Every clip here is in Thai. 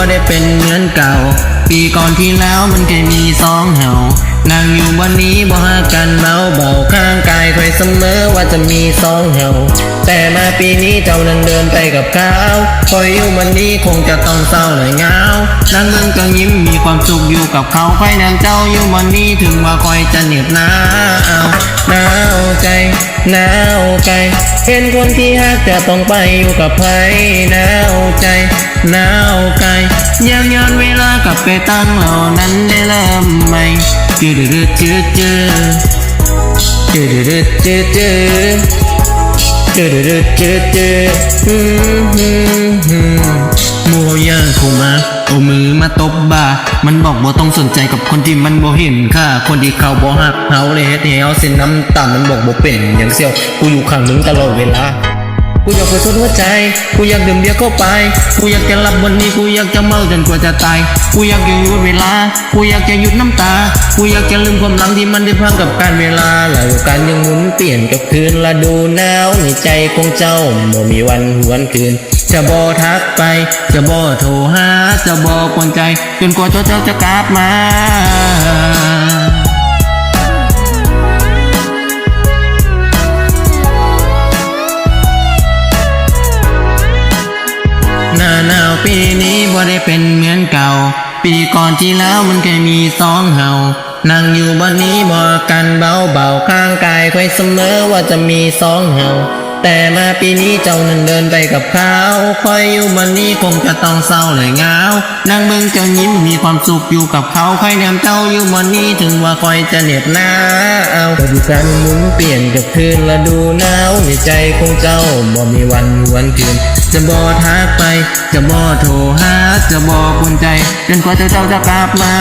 บ่ได้เป็นเหมือนเก่าปีก่อนที่แล้วมันเคยมีสองเห่านั่งอยู่บนนี้บ่หากันเบาข้างกายคอยเสมอว่าจะมีสองเห่าแต่มาปีนี้เจ้านั้นเดินไปกับเขาคอยอยู่วันนี้คงจะต้องเศร้าเลยเหงานั่งมึงก็ยิ้มมีความสุขอยู่กับเขาคอยนั่งเจ้าอยู่วันนี้ถึงว่าคอยจะเหน็บหนาวใจหนาวใจเห็นคนที่ฮักจะต้องไปอยู่กับใครหนาวใจหนาวกายย้อนเวลากลับไปตั้งเหล่านั้นได้เริ่มใหม่มัวยางเข้ามาเอามือมาตบบ่ามันบอกบ่ต้องสนใจกับคนที่มันบ่เห็นค่าคนที่เขาบ่ฮักเฮาเลยเฮ็ดให้เฮาเส้นน้ำตามันบอกบ่เป็นอย่างเสี่ยวกูอยู่ข้างมึงตลอดเวลากูอยากไปสุดหัวใจกูอยากดื่มเบียร์เข้าไปกูอยากจะหลับวันนี้กูอยากจะเมาจนกว่าจะตายกูอยากจะหยุดเวลากูอยากจะหยุดน้ำตากูอยากจะลืมความหลังที่มันได้พังกับการเวลาแล้วการยังหมุนเปลี่ยนกับคืนฤดูหนาวในใจของเจ้าบ่มีวันหวนคืนจะบ่ทักไปจะบ่โทรหาจะบ่ปนใจจนกว่าเจ้าจะกลับมาหนาวปีนี้บ่ได้เป็นเหมือนเก่าปีก่อนที่แล้วมันเคยมีสองเห่านั่งอยู่บนนี้บอกกันเบาข้างกายคอยเสมอว่าจะมีสองเห่าแต่มาปีนี้เจ้านั้นเดินไปกับเขาคอยอยู่บนนี้คงจะต้องเศร้าเลยเหงานั่งเบิ่งเจ้ายิ้มมีความสุขอยู่กับเขาคอยแนมเจ้าอยู่บนนี้ถึงว่าคอยจะเหน็บหนาวฤดูกาลหมุนเปลี่ยนกับคืนฤดูหนาวในใจของเจ้าบ่มีวันหวนคืนจะบ่ทักไปจะบ่โทรหาจะบ่ปนใจจนกว่าเจ้าจะกลับมา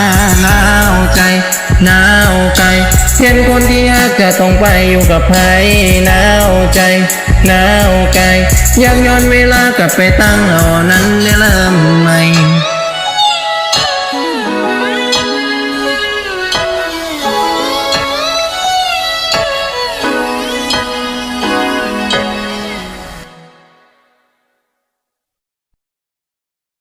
หนาวใจหนาวใจเห็นคนที่ฮักจะต้องไปอยู่กับใครหนาวใจหนาวใจย้อนเวลากลับไปตั้งเหล่านั้นได้เริ่มใหม่